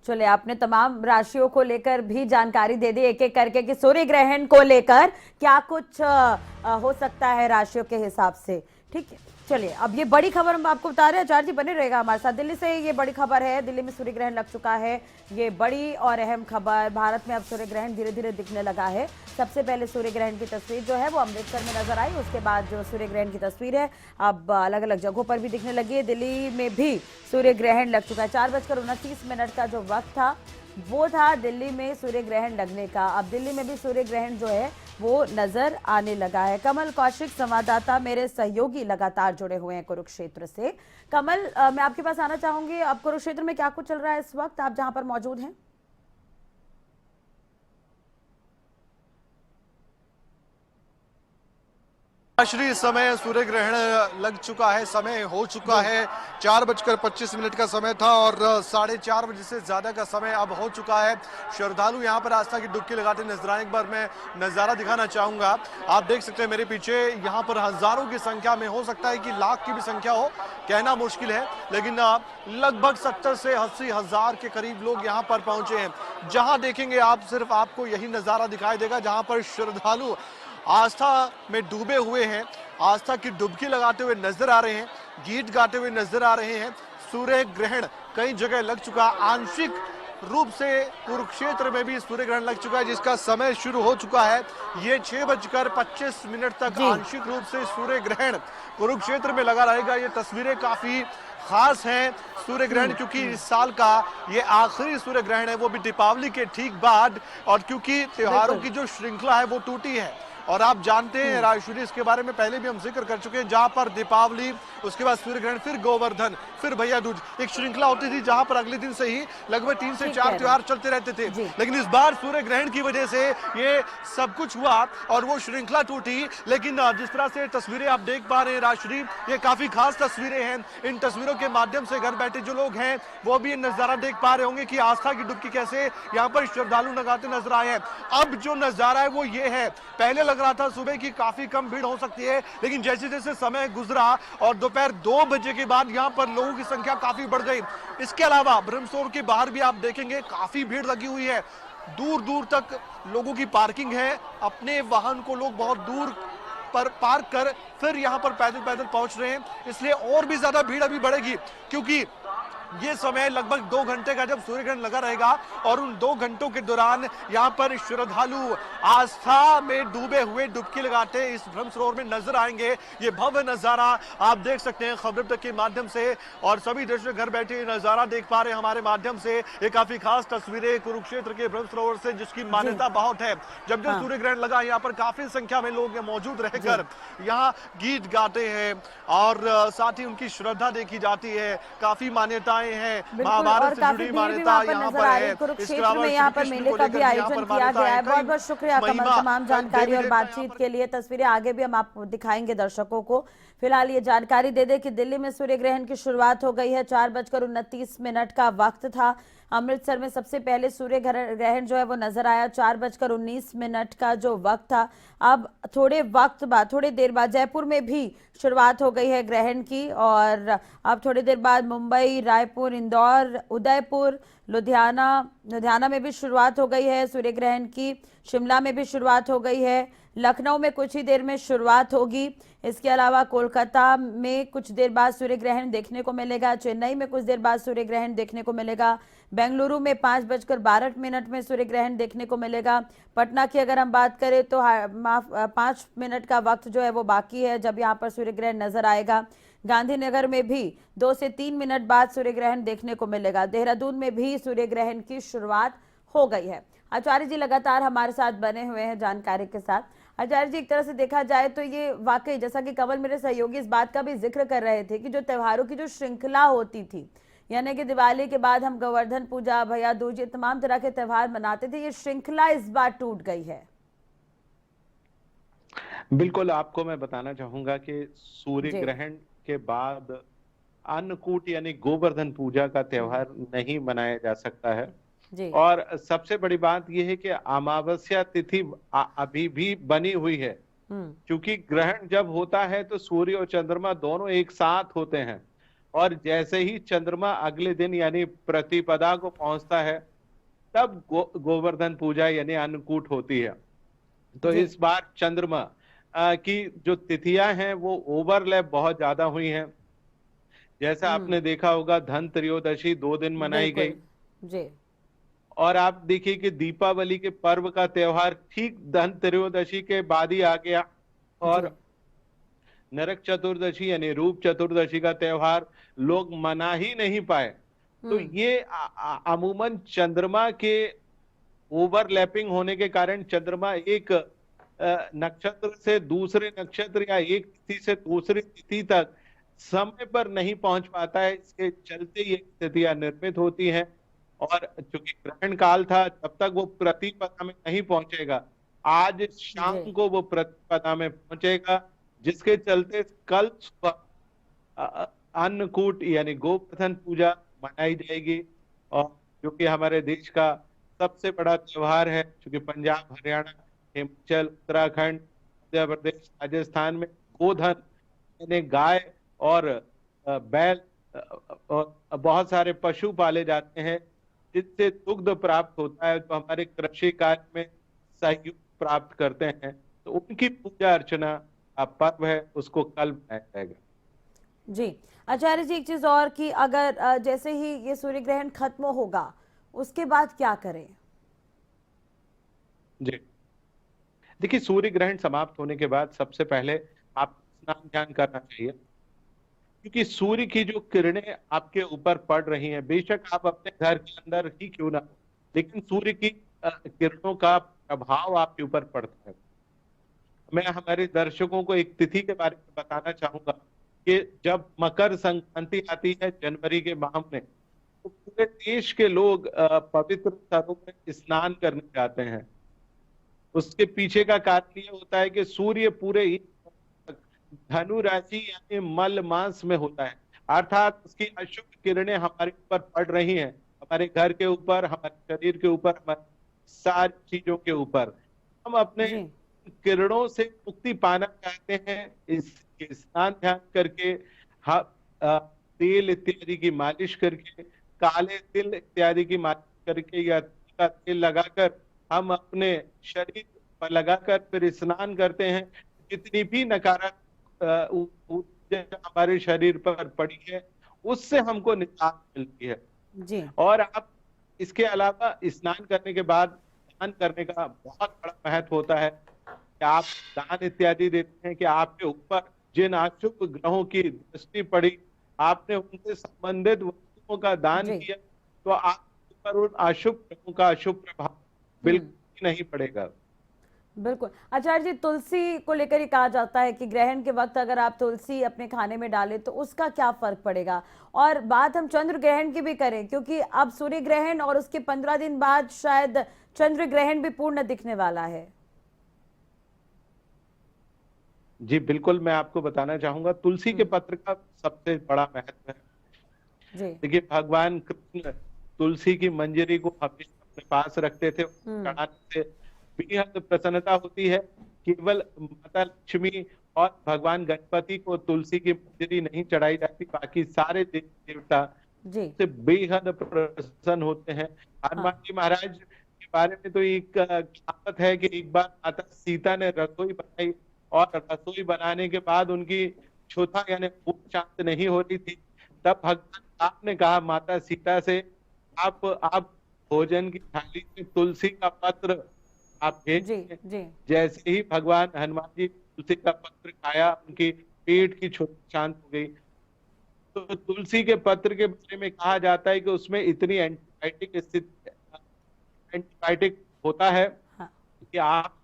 चलिए, आपने तमाम राशियों को लेकर भी जानकारी दे दी एक एक करके कि सूर्य ग्रहण को लेकर क्या कुछ हो सकता है राशियों के हिसाब से। ठीक है, चलिए अब ये बड़ी खबर हम आपको बता रहे हैं। आचार्य जी बने रहेगा हमारे साथ। दिल्ली से ये बड़ी खबर है, दिल्ली में सूर्य ग्रहण लग चुका है। ये बड़ी और अहम खबर, भारत में अब सूर्य ग्रहण धीरे धीरे दिखने लगा है। सबसे पहले सूर्य ग्रहण की तस्वीर जो है वो अमृतसर में नजर आई, उसके बाद जो सूर्य ग्रहण की तस्वीर है अब अलग अलग जगहों पर भी दिखने लगी है। दिल्ली में भी सूर्य ग्रहण लग चुका है। 4:29 का जो वक्त था वो था दिल्ली में सूर्य ग्रहण लगने का। अब दिल्ली में भी सूर्य ग्रहण जो है वो नजर आने लगा है। कमल कौशिक संवाददाता मेरे सहयोगी लगातार जुड़े हुए हैं कुरुक्षेत्र से। कमल, मैं आपके पास आना चाहूंगी, अब कुरुक्षेत्र में क्या कुछ चल रहा है इस वक्त, आप जहां पर मौजूद हैं? श्री इस समय सूर्य ग्रहण लग चुका है, समय हो चुका है। 4:25 का समय था और 4:30 बजे से ज्यादा का समय अब हो चुका है। श्रद्धालु यहाँ पर आस्था की डुबकी लगाते नजर आए। एक बार मैं नजारा दिखाना चाहूंगा। आप देख सकते हैं मेरे पीछे, यहाँ पर हजारों की संख्या में, हो सकता है कि लाख की भी संख्या हो, कहना मुश्किल है, लेकिन लगभग 70 से 80 हजार के करीब लोग यहाँ पर पहुंचे हैं। जहां देखेंगे आप, सिर्फ आपको यही नजारा दिखाई देगा, जहां पर श्रद्धालु आस्था में डूबे हुए हैं, आस्था की डुबकी लगाते हुए नजर आ रहे हैं, गीत गाते हुए नजर आ रहे हैं। सूर्य ग्रहण कई जगह लग चुका, आंशिक रूप से कुरुक्षेत्र में भी सूर्य ग्रहण लग चुका है, जिसका समय शुरू हो चुका है। ये 6:25 तक आंशिक रूप से सूर्य ग्रहण कुरुक्षेत्र में लगा रहेगा। ये तस्वीरें काफी खास हैं सूर्य ग्रहण, क्योंकि इस साल का ये आखिरी सूर्य ग्रहण है, वो भी दीपावली के ठीक बाद, और क्योंकि त्योहारों की जो श्रृंखला है वो टूटी है। और आप जानते हैं राजश्री, इसके बारे में पहले भी हम जिक्र कर चुके हैं, जहां पर दीपावली, उसके बाद सूर्य ग्रहण, फिर गोवर्धन, फिर भैया दूज, एक श्रृंखला होती थी जहां पर अगले दिन से ही लगभग 3 से 4 त्योहार चलते रहते थे। लेकिन इस बार सूर्य ग्रहण की वजह से ये सब कुछ हुआ और वो श्रृंखला टूटी। लेकिन जिस तरह से तस्वीरें आप देख पा रहे हैं राजश्री, ये काफी खास तस्वीरें हैं। इन तस्वीरों के माध्यम से घर बैठे जो लोग हैं वो भी नजारा देख पा रहे होंगे कि आस्था की डुबकी कैसे यहाँ पर श्रद्धालु लगाते नजर आए हैं। अब जो नजारा है वो ये है, पहले लग रहा था सुबह की काफी कम भीड़ हो सकती है, लेकिन जैसे जैसे समय गुजरा और दोपहर 2 बजे के बाद यहाँ पर लोगों की संख्या काफी बढ़ गई। इसके अलावा ब्रह्मसरोवर के बाहर भी आप देखेंगे काफी भीड़ लगी हुई है, दूर दूर तक लोगों की पार्किंग है। अपने वाहन को लोग बहुत दूर पर पार्क कर फिर यहाँ पर पैदल पैदल पहुंच रहे हैं, इसलिए और भी ज्यादा भीड़ अभी बढ़ेगी, क्योंकि ये समय लगभग 2 घंटे का जब सूर्य ग्रहण लगा रहेगा और उन 2 घंटों के दौरान यहाँ पर श्रद्धालु आस्था में डूबे हुए डुबकी लगाते इस ब्रह्म सरोवर में नजर आएंगे। ये भव्य नजारा आप देख सकते हैं खबर तक के माध्यम से, और सभी दर्शक घर बैठे नजारा देख पा रहे हैं हमारे माध्यम से। ये काफी खास तस्वीरें कुरुक्षेत्र के ब्रह्म सरोवर से, जिसकी मान्यता बहुत है। जब जब सूर्य ग्रहण लगा, यहाँ पर काफी संख्या में लोग मौजूद रहकर यहाँ गीत गाते हैं और साथ ही उनकी श्रद्धा देखी जाती है। काफी मान्यताएं मान्यताएं हैं, बिल्कुल, महाभारत और से काफी जुड़ी भीड़ भी मान्यता वहां पर यहाँ नजर पर आ रही है। है। इसके कुरुक्षेत्र अलावा में यहाँ श्री पर कृष्ण मेले को का लेकर भी यहाँ आयोजन पर किया गया मान्यताएं है। बहुत कई बहुत शुक्रिया कमल महिमा, तमाम कई जानकारी देवी और देवता यहाँ बातचीत पर के लिए। तस्वीरें आगे भी हम आपको दिखाएंगे दर्शकों को। फिलहाल ये जानकारी दे दें कि दिल्ली में सूर्य ग्रहण की शुरुआत हो गई है। 4:29 का वक्त था। अमृतसर में सबसे पहले सूर्य ग्रहण जो है वो नजर आया। 4:19 का जो वक्त था। अब थोड़ी देर बाद जयपुर में भी शुरुआत हो गई है ग्रहण की, और अब थोड़ी देर बाद मुंबई, रायपुर, इंदौर, उदयपुर, लुधियाना में भी शुरुआत हो गई है सूर्य ग्रहण की। शिमला में भी शुरुआत हो गई है। लखनऊ में कुछ ही देर में शुरुआत होगी। इसके अलावा कोलकाता में कुछ देर बाद सूर्य ग्रहण देखने को मिलेगा। चेन्नई में कुछ देर बाद सूर्य ग्रहण देखने को मिलेगा। बेंगलुरु में 5:12 में सूर्य ग्रहण देखने को मिलेगा। पटना की अगर हम बात करें तो 5 मिनट का वक्त जो है वो बाकी है जब यहाँ पर सूर्य ग्रहण नजर आएगा। गांधीनगर में भी 2 से 3 मिनट बाद सूर्य ग्रहण देखने को मिलेगा। देहरादून में भी सूर्य ग्रहण की शुरुआत हो गई है। आचार्य जी लगातार हमारे साथ बने हुए हैं जानकारी के साथ। आचार्य जी, एक तरह से देखा जाए तो ये वाकई, जैसा कि कमल मेरे सहयोगी इस बात का भी जिक्र कर रहे थे कि जो त्योहारों की जो श्रृंखला होती थी, यानी कि दिवाली के बाद हम गोवर्धन पूजा, भैया दूज, ये तमाम तरह के त्योहार मनाते थे, ये श्रृंखला इस बार टूट गई है। बिल्कुल, आपको मैं बताना चाहूंगा कि सूर्य जी। ग्रहण के बाद अन्नकूट यानी गोवर्धन पूजा का त्योहार नहीं मनाया जा सकता है। जी। और सबसे बड़ी बात यह है कि अमावस्या तिथि अभी भी बनी हुई है। क्योंकि ग्रहण जब होता है तो सूर्य और चंद्रमा दोनों एक साथ होते हैं, और जैसे ही चंद्रमा अगले दिन यानी प्रतिपदा को पहुंचता है तब गोवर्धन पूजा यानी अन्नकूट होती है। तो जी। इस बार चंद्रमा की जो तिथियां हैं वो ओवरलैप बहुत ज्यादा हुई हैं। जैसा आपने देखा होगा, धन त्रयोदशी 2 दिन मनाई गई, बिल्कुल। जी। और आप देखिए कि दीपावली के पर्व का त्योहार ठीक धन त्रयोदशी के बाद ही आ गया, और नरक चतुर्दशी यानी रूप चतुर्दशी का त्योहार लोग मना ही नहीं पाए। तो ये अमूमन चंद्रमा के ओवरलैपिंग होने के कारण चंद्रमा एक नक्षत्र से दूसरे नक्षत्र या एक तिथि से दूसरी तिथि तक समय पर नहीं पहुंच पाता है। इसके चलते ये स्थितियां निर्मित होती हैं, और चूंकि ग्रहण काल था तब तक वो प्रतिपदा में नहीं पहुंचेगा। आज शाम को वो प्रतिपदा में पहुंचेगा, जिसके चलते कल सुबह अन्नकूट यानी गोवर्धन पूजा मनाई जाएगी। और जो कि हमारे देश का सबसे बड़ा त्योहार है, क्योंकि पंजाब, हरियाणा, हिमाचल, उत्तराखंड, मध्य प्रदेश, राजस्थान में गोधन यानी गाय और बैल और बहुत सारे पशु पाले जाते हैं, जिससे दुग्ध प्राप्त होता है, जो हमारे कृषि कार्य में सहयोग प्राप्त करते हैं। तो उनकी पूजा अर्चना का पर्व है, उसको कल मनाया जाएगा। जी। आचार्य जी, एक चीज और कि अगर जैसे ही ये सूर्य ग्रहण खत्म होगा उसके बाद क्या करें? जी, देखिए, सूर्य ग्रहण समाप्त होने के बाद सबसे पहले आप स्नान ध्यान करना चाहिए, क्योंकि सूर्य की जो किरणें आपके ऊपर पड़ रही हैं, बेशक आप अपने घर के अंदर ही क्यों ना हो, लेकिन सूर्य की किरणों का प्रभाव आपके ऊपर पड़ता है। मैं हमारे दर्शकों को एक तिथि के बारे में बताना चाहूंगा कि जब मकर संक्रांति आती है जनवरी के माह में, तो पूरे देश के लोग पवित्र स्थलों में स्नान करने जाते हैं। उसके पीछे का कारण ये होता है कि सूर्य पूरे धनु राशि यानी मल मास में होता है, अर्थात उसकी अशुभ किरणें हमारे ऊपर पड़ रही हैं, हमारे घर के ऊपर, हमारे शरीर के ऊपर, हमारी सारी चीजों के ऊपर। हम अपने किरणों से मुक्ति पाना चाहते हैं, इस स्नान ध्यान करके, तेल इत्यादि की मालिश करके, काले तिल इत्यादि की मालिश करके या तिल का तेल लगाकर हम अपने शरीर पर लगाकर फिर स्नान करते हैं। जितनी भी नकारात्मक ऊर्जा हमारे शरीर पर पड़ी है उससे हमको निजात मिलती है। जी। और आप इसके अलावा स्नान करने के बाद दान करने का बहुत बड़ा महत्व होता है कि आप दान इत्यादि देते हैं, कि आपके ऊपर जिन अशुभ ग्रहों की दृष्टि पड़ी, आपने उनसे संबंधित वस्तुओं का दान किया, तो आपके ऊपर उन अशुभ ग्रहों का अशुभ प्रभाव बिल्कुल नहीं पड़ेगा। बिल्कुल। आचार्य जी, तुलसी को लेकर ही कहा जाता है कि ग्रहण के वक्त अगर आप तुलसी अपने खाने में डालें तो उसका क्या फर्क पड़ेगा। और बात हम चंद्र ग्रहण की भी करें, क्योंकि अब सूर्य ग्रहण और उसके 15 दिन बाद शायद चंद्र ग्रहण भी पूर्ण दिखने वाला है। जी बिल्कुल, मैं आपको बताना चाहूंगा तुलसी के पत्र का सबसे बड़ा महत्व है। जी। देखिए, भगवान कृष्ण तुलसी की मंजरी को हमेशा अपने पास रखते थे। चढ़ाने से बेहद प्रसन्नता होती है। केवल माता लक्ष्मी और भगवान गणपति को तुलसी की मंजरी नहीं चढ़ाई जाती, बाकी सारे देवी देवता जी। से बेहद प्रसन्न होते हैं। हनुमान जी महाराज के बारे में तो एक कहावत है कि एक बार माता सीता ने रसोई बनाई और रसोई बनाने के बाद उनकी क्षुधा यानी भूख शांत नहीं हो रही थी। तब भगवान राम ने कहा माता सीता से, आप भोजन की थाली में तुलसी का पत्र आप भेज जी। दें। जी। जैसे ही भगवान हनुमान जी तुलसी का पत्र खाया, उनकी पेट की क्षुधा शांत हो गई। तो तुलसी के पत्र के बारे में कहा जाता है कि उसमें इतनी एंटीबायोटिक होता है हाँ। कि आप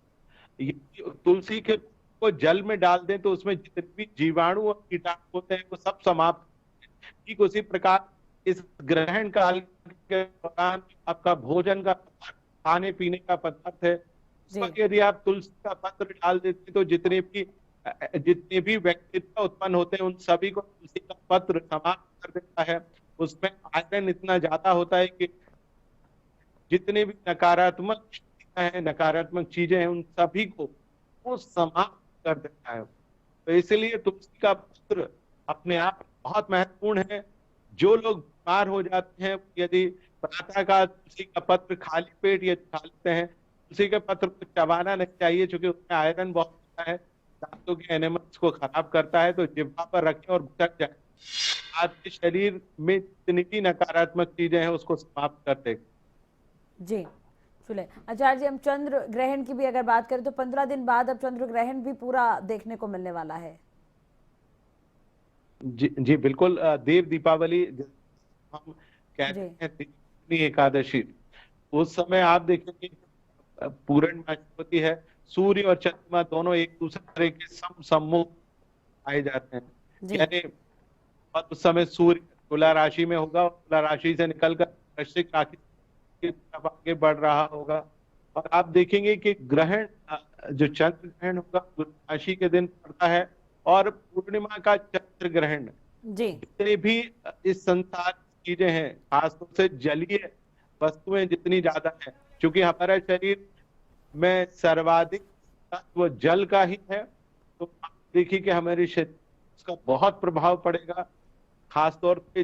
तुलसी के को जल में डाल दें तो उसमें जितने भी जीवाणु और कीटाणु होते हैं वो सब समाप्त होते हैं। ठीक उसी प्रकार इस ग्रहण काल के दौरान आपका भोजन का खाने पीने का पदार्थ है, उसमें यदि आप तुलसी का पत्र डाल देते हैं तो जितने भी बैक्टीरिया उत्पन्न होते हैं उन सभी को तुलसी का पत्र समाप्त कर देता है। उसमें आयरन इतना ज्यादा होता है कि जितने भी नकारात्मक चीजें हैं उन सभी को वो समाप्त कर देता है। तो इसलिए तुलसी का पत्र अपने आप बहुत महत्वपूर्ण है। जो लोग बीमार हो जाते हैं, यदि प्रातः का तुलसी का पत्र खाली पेट यदि खा लेते हैं, तुलसी के पत्र को चबाना नहीं चाहिए क्योंकि उसमें आयरन बहुत होता है, दांतों के एनिमल्स को खराब करता है। तो जिह्वा पर रखें और भटक जाए, आपके शरीर में जितनी भी नकारात्मक चीजें हैं उसको समाप्त कर देगा। जी। चले आचार्य जी, हम चंद्र ग्रहण की भी अगर बात करें तो 15 दिन बाद अब चंद्र ग्रहण भी पूरा देखने को मिलने वाला है। जी बिल्कुल। देव दीपावली हम कहते हैं, दीपावली एकादशी, उस समय आप देखेंगे पूर्णिमासी होती है, सूर्य और चंद्रमा दोनों एक दूसरे के सम्मुख आए जाते हैं। यानी और उस समय सूर्य तुला राशि में होगा और तुला राशि से निकलकर वृश्चिक राशि की तरफ आगे बढ़ रहा होगा। और आप देखेंगे कि ग्रहण जो चंद्र ग्रहण होगा राशि के दिन पड़ता है और पूर्णिमा का चंद्र ग्रहण, जितने भी इस संसार की चीजें हैं, खासतौर से जलीय वस्तुएं जितनी ज्यादा है, क्योंकि हमारा शरीर में सर्वाधिक तत्व जल का ही है, तो आप देखिए कि हमारे शरीर उसका बहुत प्रभाव पड़ेगा। खासतौर पे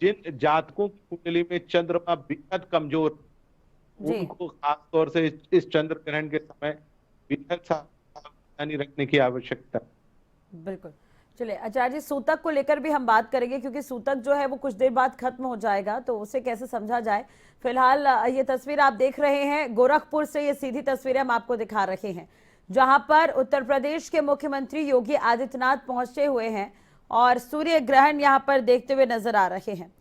जिन जातकों की कुंडली में चंद्रमा बेहद कमजोर, उनको खासतौर से इस चंद्र ग्रहण के समय बेहद सावधानी रखने की आवश्यकता है। बिल्कुल। चलिए आचार्य जी, सूतक को लेकर भी हम बात करेंगे, क्योंकि सूतक जो है वो कुछ देर बाद खत्म हो जाएगा, तो उसे कैसे समझा जाए। फिलहाल ये तस्वीर आप देख रहे हैं गोरखपुर से, ये सीधी तस्वीरें हम आपको दिखा रहे हैं, जहां पर उत्तर प्रदेश के मुख्यमंत्री योगी आदित्यनाथ पहुंचे हुए हैं और सूर्य ग्रहण यहां पर देखते हुए नजर आ रहे हैं।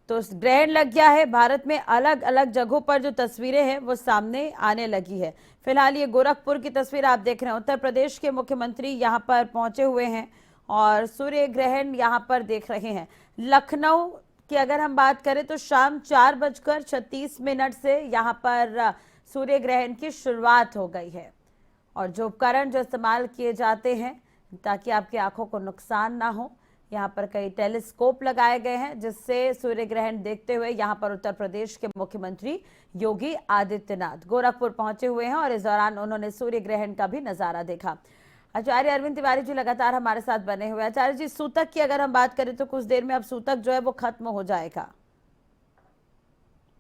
तो ग्रहण लग गया है। भारत में अलग अलग जगहों पर जो तस्वीरें हैं वो सामने आने लगी है। फिलहाल ये गोरखपुर की तस्वीर आप देख रहे हैं। उत्तर प्रदेश के मुख्यमंत्री यहां पर पहुंचे हुए हैं और सूर्य ग्रहण यहां पर देख रहे हैं। लखनऊ की अगर हम बात करें तो शाम 4:36 से यहां पर सूर्य ग्रहण की शुरुआत हो गई है। और जो उपकरण जो इस्तेमाल किए जाते हैं ताकि आपकी आंखों को नुकसान ना हो, यहाँ पर कई टेलीस्कोप लगाए गए हैं जिससे सूर्य ग्रहण देखते हुए यहाँ पर उत्तर प्रदेश के मुख्यमंत्री योगी आदित्यनाथ गोरखपुर पहुंचे हुए हैं और इस दौरान उन्होंने सूर्य ग्रहण का भी नजारा देखा। आचार्य अरविंद तिवारी जी लगातार हमारे साथ बने हुए। आचार्य जी, सूतक की अगर हम बात करें तो कुछ देर में अब सूतक जो है वो खत्म हो जाएगा।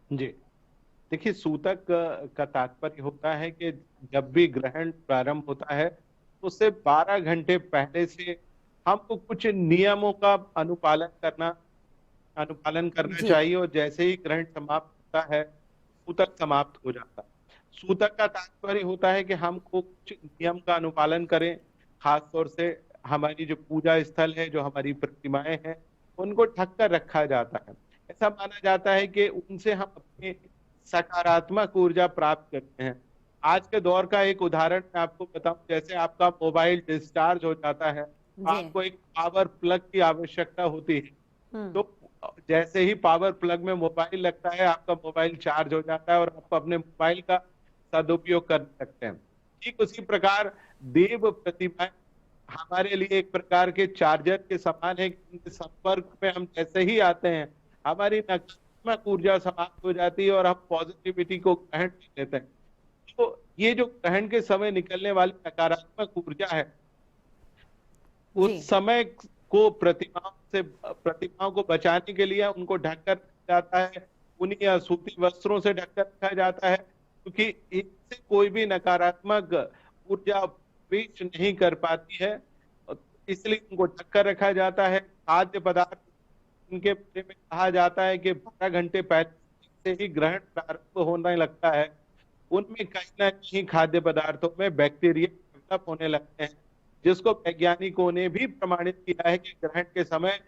जी देखिए, सूतक का तात्पर्य होता है कि जब भी ग्रहण प्रारंभ होता है उससे 12 घंटे पहले से हमको कुछ नियमों का अनुपालन करना चाहिए और जैसे ही ग्रहण समाप्त होता है सूतक समाप्त हो जाता है। सूतक का तात्पर्य होता है कि हमको कुछ नियम का अनुपालन करें। खासतौर से हमारी जो पूजा स्थल है, जो हमारी प्रतिमाएं हैं, उनको ढक कर रखा जाता है। ऐसा माना जाता है कि उनसे हम अपनी सकारात्मक ऊर्जा प्राप्त करते हैं। आज के दौर का एक उदाहरण मैं आपको बताऊं, जैसे आपका मोबाइल डिस्चार्ज हो जाता है, जी। आपको एक पावर प्लग की आवश्यकता होती है। हम्म। तो जैसे ही पावर प्लग में मोबाइल लगता है, आपका मोबाइल चार्ज हो जाता है और आप अपने मोबाइल का सदुपयोग कर सकते हैं। ठीक उसी प्रकार देव प्रतिमाएं हमारे लिए एक प्रकार के चार्जर के समान है, कि उनके संपर्क में हम जैसे ही आते हैं, हमारी नकारात्मक ऊर्जा समाप्त हो जाती है और हम पॉजिटिविटी को ग्रहण कर लेते हैं। तो ये जो ग्रहण के समय निकलने वाली नकारात्मक ऊर्जा है, जी। उस समय को प्रतिमाओं को बचाने के लिए उनको ढककर रखा जाता है, ऊनी या सूती वस्त्रों से ढककर रखा जाता है, क्योंकि इससे कोई भी नकारात्मक ऊर्जा प्रवेश नहीं कर पाती है, इसलिए उनको ढककर रखा जाता है। खाद्य पदार्थ, उनके बारे में कहा जाता है कि 12 घंटे पहले से ही ग्रहण प्रारंभ होने लगता है, उनमें कहीं ना कहीं खाद्य पदार्थों में बैक्टीरिया डेवलप होने लगते हैं, जिसको वैज्ञानिकों ने भी प्रमाणित किया है कि ग्रहण के समय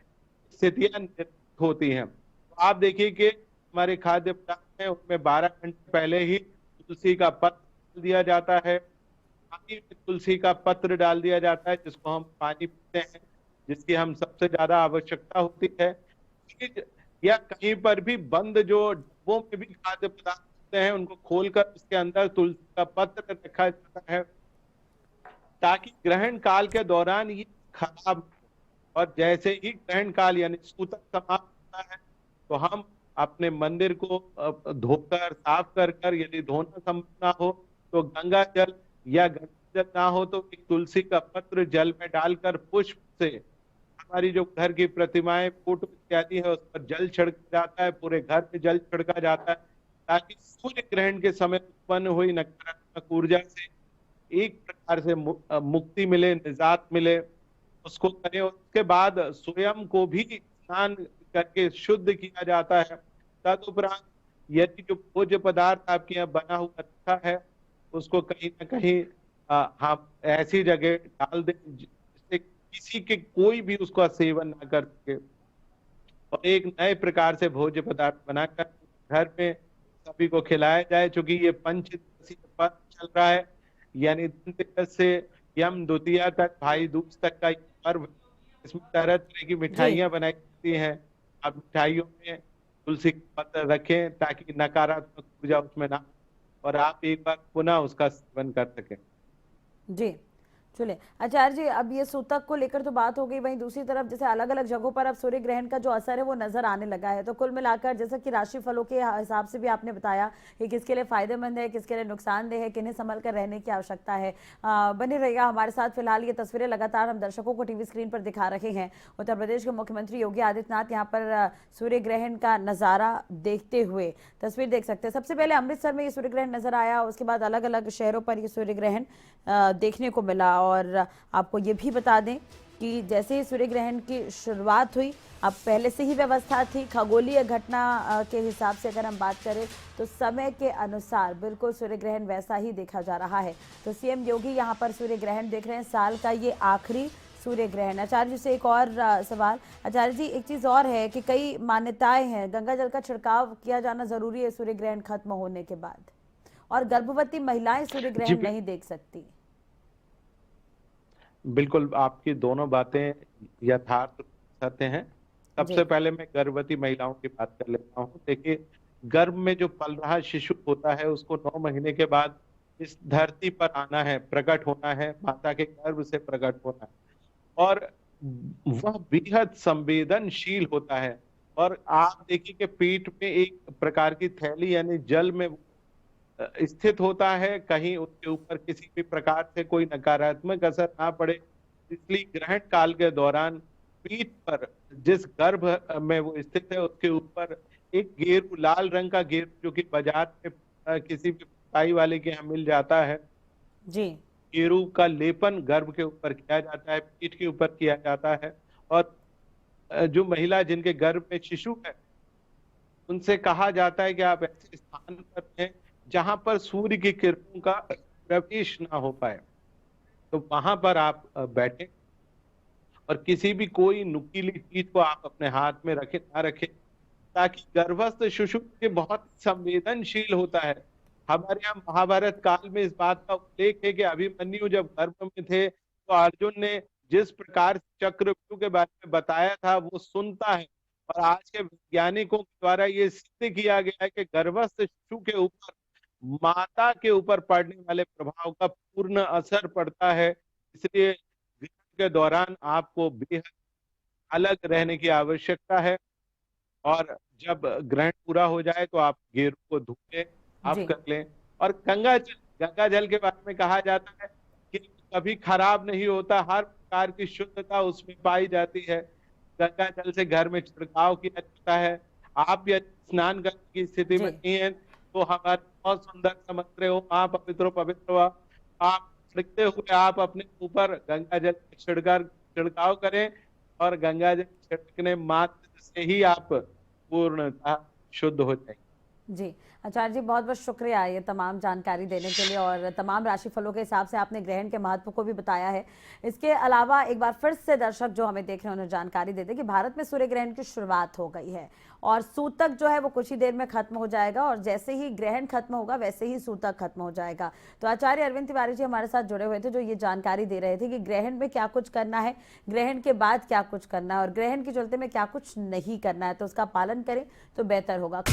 स्थितियां निर्मित होती हैं। तो आप देखिए कि हमारे खाद्य पदार्थ हैं, उनमें 12 घंटे पहले ही तुलसी का पत्र डाल दिया जाता है, पानी में तुलसी का पत्र डाल दिया जाता है, जिसको हम पानी पीते हैं, जिसकी हम सबसे ज्यादा आवश्यकता होती है। या कहीं पर भी बंद जो डब्बों में भी खाद्य पदार्थ होते हैं, उनको खोलकर उसके अंदर तुलसी का पत्र रखा जाता है, ताकि ग्रहण काल के दौरान ये खराब हो। और जैसे ही ग्रहण काल यानी सूतक समाप्त होता है, तो हम अपने मंदिर को धोकर साफ कर यदि धोना संभव ना हो तो गंगा जल या गंगा जल ना हो तो एक तुलसी का पत्र जल में डालकर पुष्प से हमारी जो घर की प्रतिमाएं, फोटो इत्यादि है, उस पर जल छिड़का जाता है, पूरे घर में जल छिड़का जाता है, ताकि सूर्य ग्रहण के समय उत्पन्न हुई नकारात्मक ऊर्जा से एक प्रकार से मुक्ति मिले, निजात मिले, उसको करें। उसके बाद स्वयं को भी स्नान करके शुद्ध किया जाता है। तदुपरांत यदि जो भोज्य पदार्थ आपके यहाँ बना हुआ रखा है, उसको कहीं ना कहीं हम ऐसी जगह डाल दें जिससे किसी के कोई भी उसका सेवन ना कर सके, और एक नए प्रकार से भोज्य पदार्थ बनाकर घर में सभी को खिलाया जाए। चूंकि ये पंचदशी पर्व चल रहा है, यानी धनतेरस से यम द्वितीया तक, भाई दूज तक का ये पर्व, इसमें तरह तरह की मिठाइयां बनाई जाती हैं। आप मिठाइयों में तुलसी का पत्र रखें ताकि नकारात्मक ऊर्जा उसमें ना, और आप एक बार पुनः उसका सेवन कर सकें। जी चलिए आचार्य जी, अब ये सूतक को लेकर तो बात हो गई, वहीं दूसरी तरफ जैसे अलग अलग जगहों पर अब सूर्य ग्रहण का जो असर है वो नजर आने लगा है, तो कुल मिलाकर जैसा कि राशि फलों के हिसाब से भी आपने बताया कि किसके लिए फायदेमंद है, किसके लिए नुकसानदेह है, किन्हें संभल कर रहने की आवश्यकता है। बने रहिएगा हमारे साथ। फिलहाल ये तस्वीरें लगातार हम दर्शकों को टीवी स्क्रीन पर दिखा रहे हैं। उत्तर प्रदेश के मुख्यमंत्री योगी आदित्यनाथ यहाँ पर सूर्य ग्रहण का नजारा देखते हुए तस्वीर देख सकते हैं। सबसे पहले अमृतसर में ये सूर्य ग्रहण नजर आया, उसके बाद अलग अलग शहरों पर ये सूर्य ग्रहण देखने को मिला। और आपको ये भी बता दें कि जैसे ही सूर्य ग्रहण की शुरुआत हुई, अब पहले से ही व्यवस्था थी, खगोलीय घटना के हिसाब से अगर हम बात करें तो समय के अनुसार बिल्कुल सूर्य ग्रहण वैसा ही देखा जा रहा है। तो सीएम योगी यहाँ पर सूर्य ग्रहण देख रहे हैं, साल का ये आखिरी सूर्य ग्रहण। आचार्य जी से एक और सवाल। आचार्य जी, एक चीज और है कि कई मान्यताएं हैं, गंगा जल का छिड़काव किया जाना जरूरी है सूर्य ग्रहण खत्म होने के बाद, और गर्भवती महिलाएं सूर्य ग्रहण नहीं देख सकती। बिल्कुल, आपकी दोनों बातें यथार्थ सत्य हैं। सबसे पहले मैं गर्भवती महिलाओं की बात कर लेता हूँ। देखिए, गर्भ में जो पल रहा शिशु होता है, उसको 9 महीने के बाद इस धरती पर आना है, प्रकट होना है, माता के गर्भ से प्रकट होना है, और वह बेहद संवेदनशील होता है। और आप देखिए कि पीठ में एक प्रकार की थैली यानी जल में स्थित होता है, कहीं उसके ऊपर किसी भी प्रकार से कोई नकारात्मक असर ना पड़े, इसलिए ग्रहण काल के दौरान पीठ पर जिस गर्भ में वो स्थित है उसके ऊपर एक गेरू, लाल रंग का गेरू, जो कि बाजार में किसी भी पाई वाले के यहाँ मिल जाता है जी, गेरू का लेपन गर्भ के ऊपर किया जाता है, पीठ के ऊपर किया जाता है। और जो महिला जिनके गर्भ में शिशु है, उनसे कहा जाता है कि आप ऐसे स्थान पर रहें जहां पर सूर्य की किरणों का प्रवेश ना हो पाए, तो वहां पर आप बैठे, और किसी भी कोई नुकीली चीज को आप अपने हाथ में रखे ना रखें, ताकि गर्भस्थ शिशु के बहुत संवेदनशील होता है, हमारे यहाँ महाभारत काल में इस बात का उल्लेख है कि अभिमन्यु जब गर्भ में थे तो अर्जुन ने जिस प्रकार से चक्रव्यूह के बारे में बताया था वो सुनता है। और आज के वैज्ञानिकों के द्वारा ये सिद्ध किया गया है कि गर्भस्थ शिशु के ऊपर माता के ऊपर पड़ने वाले प्रभाव का पूर्ण असर पड़ता है। इसलिए ग्रहण के दौरान आपको बेहद अलग रहने की आवश्यकता है। और जब ग्रहण पूरा हो जाए तो आप गेरू को धो लें, आप जी। कर लें। और गंगा जल के बारे में कहा जाता है कि कभी खराब नहीं होता, हर प्रकार की शुद्धता उसमें पाई जाती है। गंगा जल से घर में छिड़काव किया जाता है। आप यदि स्नान करने की स्थिति में जी। नहीं है तो हमारे बहुत सुंदर सा मंत्र है, ओम आप पवित्रो पवित्र वा। आप लिखते हुए आप अपने ऊपर गंगा जल छिड़काव करें और गंगा जल छिड़कने मात्र से ही आप पूर्णतः शुद्ध हो जाएंगे। जी आचार्य जी, बहुत बहुत शुक्रिया ये तमाम जानकारी देने के लिए और तमाम राशिफलों के हिसाब से आपने ग्रहण के महत्व को भी बताया है। इसके अलावा एक बार फिर से दर्शक जो हमें देख रहे हैं उन्हें जानकारी दे दें कि भारत में सूर्य ग्रहण की शुरुआत हो गई है और सूतक जो है वो कुछ ही देर में खत्म हो जाएगा और जैसे ही ग्रहण खत्म होगा वैसे ही सूतक खत्म हो जाएगा। तो आचार्य अरविंद तिवारी जी हमारे साथ जुड़े हुए थे जो ये जानकारी दे रहे थे कि ग्रहण में क्या कुछ करना है, ग्रहण के बाद क्या कुछ करना है और ग्रहण के चलते में क्या कुछ नहीं करना है, तो उसका पालन करें तो बेहतर होगा।